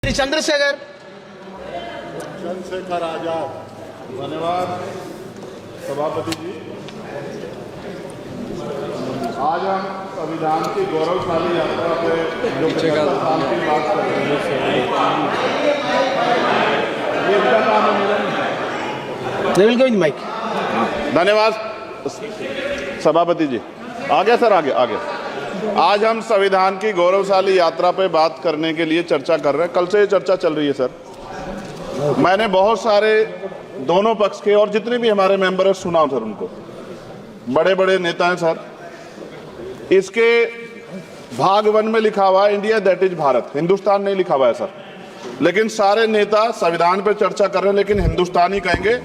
चंद्रशेखर आजाद। धन्यवाद सभापति जी। आज हम संविधान की गौरवशाली यात्रा पे जो 75 साल की बात कर रहे हैं, ये इसका काम है मेरा। माइक। धन्यवाद सभापति जी। आगे सर, आगे। आज हम संविधान की गौरवशाली यात्रा पे बात करने के लिए चर्चा कर रहे हैं। कल से ये चर्चा चल रही है सर। मैंने बहुत सारे दोनों पक्ष के और जितने भी हमारे मेंबर हैं सुना सर, उनको बड़े बड़े नेता हैं सर। इसके भाग 1 में लिखा हुआ है India that is Bharat, Hindustan नहीं लिखा हुआ है सर। लेकिन सारे नेता संविधान पे चर्चा कर रहे हैं, लेकिन हिंदुस्तान ही कहेंगे,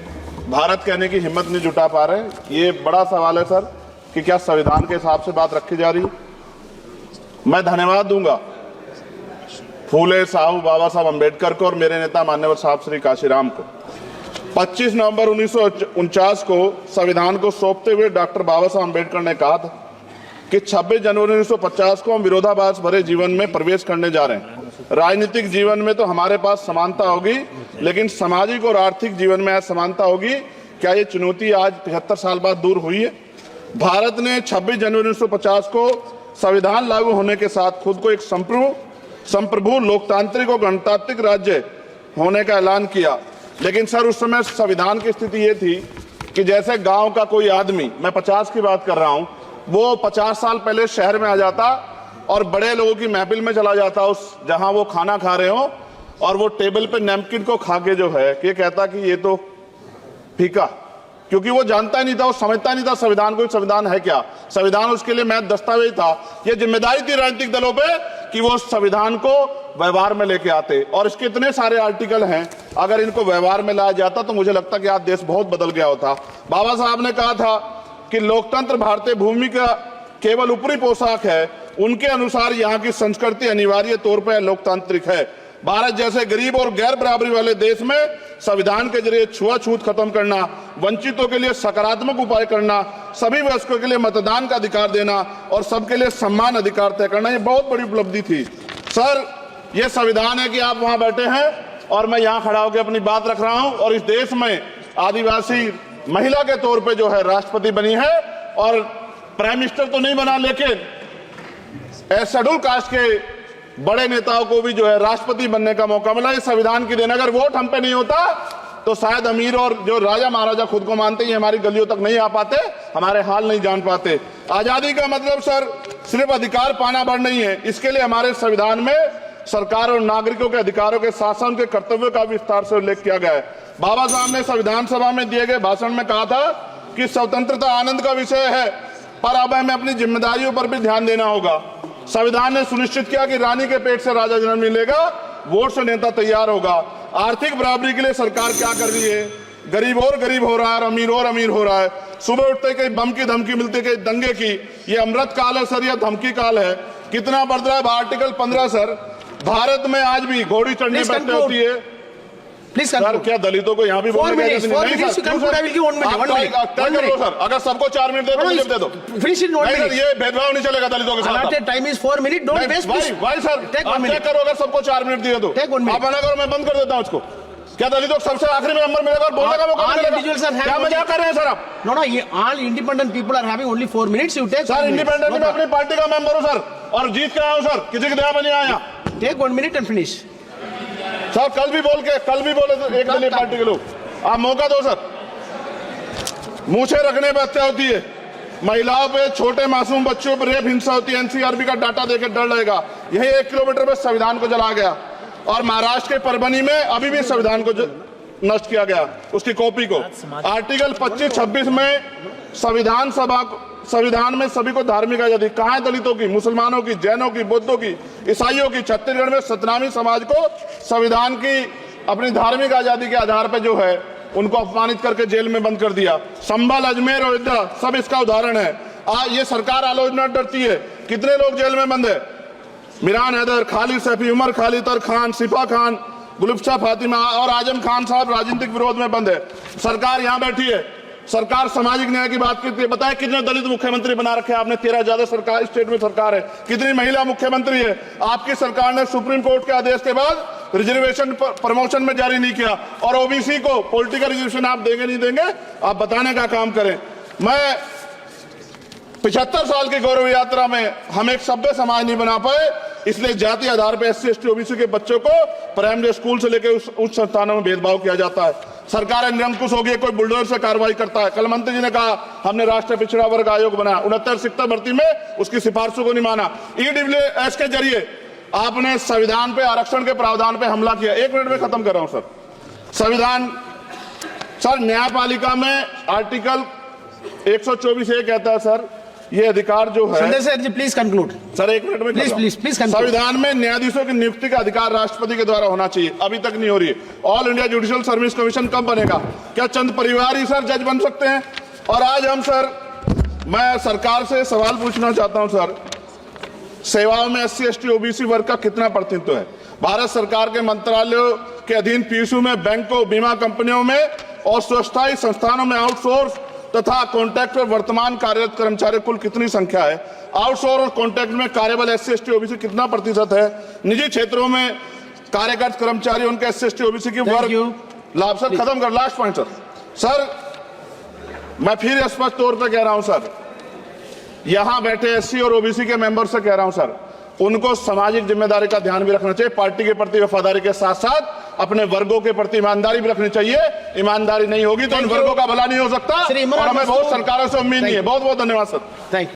भारत कहने की हिम्मत नहीं जुटा पा रहे हैं। ये बड़ा सवाल है सर कि क्या संविधान के हिसाब से बात रखी जा रही है। मैं धन्यवाद दूंगा फूले साहू बाबा साहब अम्बेडकर को और मेरे नेता मान्यवर साहब श्री काशीराम को। 25 नवंबर 1949 को संविधान को सौंपते हुए डॉक्टर बाबा साहब अम्बेडकर ने कहा था कि 26 जनवरी 1950 को हम विरोधाभास भरे जीवन में प्रवेश करने जा रहे हैं। राजनीतिक जीवन में तो हमारे पास समानता होगी, लेकिन सामाजिक और आर्थिक जीवन में असमानता होगी। क्या ये चुनौती आज 73 साल बाद दूर हुई है? भारत ने 26 जनवरी 1950 को संविधान लागू होने के साथ खुद को एक संप्रभु लोकतांत्रिक और गणतांत्रिक राज्य होने का ऐलान किया। लेकिन सर उस समय संविधान की स्थिति ये थी कि जैसे गांव का कोई आदमी, मैं 50 की बात कर रहा हूं, वो 50 साल पहले शहर में आ जाता और बड़े लोगों की महफिल में चला जाता, उस जहां वो खाना खा रहे हो, और वो टेबल पे नैपकिन को खा के जो है ये कहता कि ये तो फीका, क्योंकि वो जानता ही नहीं था, वो समझता नहीं था संविधान को, संविधान है क्या। संविधान उसके लिए महज दस्तावेज था। ये जिम्मेदारी थी राजनीतिक दलों पे कि वो संविधान को व्यवहार में लेके आते। और इसके इतने सारे आर्टिकल हैं, अगर इनको व्यवहार में लाया जाता तो मुझे लगता कि आज देश बहुत बदल गया होता। बाबा साहब ने कहा था कि लोकतंत्र भारतीय भूमि का केवल ऊपरी पोशाक है, उनके अनुसार यहाँ की संस्कृति अनिवार्य तौर पर लोकतांत्रिक है। भारत जैसे गरीब और गैर बराबरी वाले देश में संविधान के जरिए छुआछूत खत्म करना, वंचितों के लिए सकारात्मक उपाय करना, सभी वयस्कों के लिए मतदान का अधिकार देना और सबके लिए सम्मान अधिकार तय करना, ये बहुत बड़ी उपलब्धि थी सर। ये संविधान है कि आप वहां बैठे हैं और मैं यहाँ खड़ा होकर अपनी बात रख रहा हूं, और इस देश में आदिवासी महिला के तौर पे जो है राष्ट्रपति बनी है, और प्राइम मिनिस्टर तो नहीं बना, लेकिन शेड्यूल कास्ट के बड़े नेताओं को भी जो है राष्ट्रपति बनने का मौका मिला। इस संविधान की देन, अगर वोट हम पे नहीं होता तो शायद अमीर और जो राजा महाराजा खुद को मानते हैं हमारी गलियों तक नहीं आ पाते, हमारे हाल नहीं जान पाते। आजादी का मतलब सर सिर्फ अधिकार पाना भर नहीं है, इसके लिए हमारे संविधान में सरकार और नागरिकों के अधिकारों के शासन के कर्तव्यों का विस्तार से उल्लेख किया गया है। बाबा साहब ने संविधान सभा में दिए गए भाषण में कहा था कि स्वतंत्रता आनंद का विषय है, पर अब हमें अपनी जिम्मेदारियों पर भी ध्यान देना होगा। संविधान ने सुनिश्चित किया कि रानी के पेट से राजा जन्म नहीं लेगा, वोट से नेता तैयार होगा। आर्थिक बराबरी के लिए सरकार क्या कर रही है? गरीब और गरीब हो रहा है और अमीर हो रहा है। सुबह उठते कहीं बम की धमकी मिलती, कहीं दंगे की। ये अमृत काल है सर या धमकी काल है? कितना बढ़ रहा है आर्टिकल 15 सर। भारत में आज भी घोड़ी चढ़नी बैठती होती है सर। क्या दलितों को यहाँ भी बोलने की इजाजत नहीं है सर? अगर सबको 4 मिनट दे दो, मुझे दे दो। ये भेदभाव नहीं चलेगा दलितों के साथ। Time is 4 minute, don't waste. भाई सर आप क्या करो, अगर सबको 4 मिनट दिए तो आप मना करो, मैं बंद कर देता हूँ उसको। क्या दलितों को सबसे आखिरी में नंबर मिलेगा और बोलने का मौका मिलेगा? क्या मजाक कर रहे हैं सर आप? नो, ये all independent people are having only 4 minutes. You take sir. Independent में अपनी पार्टी का मेंबर हूँ सर, और जीत के आया हूँ सर, किसी की दया में नहीं आया। Take 1 minute and finish sir. कल भी बोले तो एक दलीय पार्टी के लोग, आप मौका दो सर। मूछे रखने पर हत्या होती है, महिलाओं पे, छोटे मासूम बच्चों पर रेप हिंसा होती है। एनसीआरबी का डाटा देकर डर लगेगा। यही 1 किलोमीटर पे संविधान को जला गया, और महाराष्ट्र के परभनी में अभी भी संविधान को नष्ट किया गया, उसकी कॉपी को। आर्टिकल 25-26 में संविधान में सभी को धार्मिक आजादी। कहाँ है दलितों की, मुसलमानों की, जैनों की, बौद्धों की, ईसाइयों की? छत्तीसगढ़ में सतनामी समाज को संविधान की अपनी धार्मिक आजादी के आधार पर जो है उनको अपमानित करके जेल में बंद कर दिया। संभल, अजमेर, अयोध्या सब इसका उदाहरण है। ये सरकार आलोचना डरती है। कितने लोग जेल में बंद है? मिरान हैदर, खालिद सैफी, उमर खालिद खान, सिफा खान, गुलफ्शा फातिमा और आजम खान साहब राजनीतिक विरोध में बंद है। सरकार यहाँ बैठी है, सरकार सामाजिक न्याय की बात करती है। बताए कितने दलित मुख्यमंत्री बना रखे हैं आपने? 13 ज्यादा सरकार स्टेट में सरकार है। कितनी महिला मुख्यमंत्री है? आपकी सरकार ने सुप्रीम कोर्ट के आदेश के बाद रिजर्वेशन प्रमोशन में जारी नहीं किया, और ओबीसी को पॉलिटिकल रिजर्वेशन आप देंगे नहीं देंगे, आप बताने का काम करें। मैं 75 साल की गौरव यात्रा में हम एक सभ्य समाज नहीं बना पाए, इसलिए जाति आधार पर SC ST OBC के बच्चों को प्राइमरी स्कूल से लेकर उच्च संस्थानों में भेदभाव किया जाता है। सरकार निरंकुश हो गई, कोई बुलडोजर से कार्रवाई करता है। कल मंत्री जी ने कहा हमने राष्ट्रीय पिछड़ा वर्ग आयोग बनाया, 69 शिक्षक भर्ती में उसकी सिफारिशों को नहीं माना। EWS के जरिए आपने संविधान पे आरक्षण के प्रावधान पे हमला किया। 1 मिनट में खत्म कर रहा हूं सर। संविधान सर न्यायपालिका में आर्टिकल 124A कहता है सर, ये अधिकार जो है Sanjay sir ji please conclude sir. 1 minute में प्लीज संविधान में न्यायाधीशों की नियुक्ति का अधिकार राष्ट्रपति के द्वारा होना चाहिए, अभी तक नहीं हो रही है। All India judicial service commission कब बनेगा? क्या चंद परिवार ही सर जज बन सकते हैं? और आज हम सर, मैं सरकार से सवाल पूछना चाहता हूं सर, सेवाओं में SC ST OBC वर्ग का कितना प्रतिनिधित्व है? भारत सरकार के मंत्रालयों के अधीन PSU में, बैंकों, बीमा कंपनियों में और स्वस्थायी संस्थानों में आउटसोर्स तथा कॉन्ट्रैक्ट पर वर्तमान कार्यरत कर्मचारी कुल कितनी संख्या है? आउटसोर्स और कॉन्ट्रैक्ट में कार्यबल SC ST OBC कितना प्रतिशत है? निजी क्षेत्रों में कार्यरत कर्मचारी उनके SC ST OBC की वर्ग लाभ सर। खत्म कर, लास्ट पॉइंट सर, मैं फिर स्पष्ट तौर पर कह रहा हूं सर, यहां बैठे SC और OBC के मेंबर से कह रहा हूं सर, उनको सामाजिक जिम्मेदारी का ध्यान भी रखना चाहिए। पार्टी के प्रति वफादारी के साथ साथ अपने वर्गों के प्रति ईमानदारी भी रखनी चाहिए। ईमानदारी नहीं होगी तो इन वर्गों का भला नहीं हो सकता, और हमें बहुत सरकारों से उम्मीद नहीं है। बहुत बहुत धन्यवाद सर। Thank you.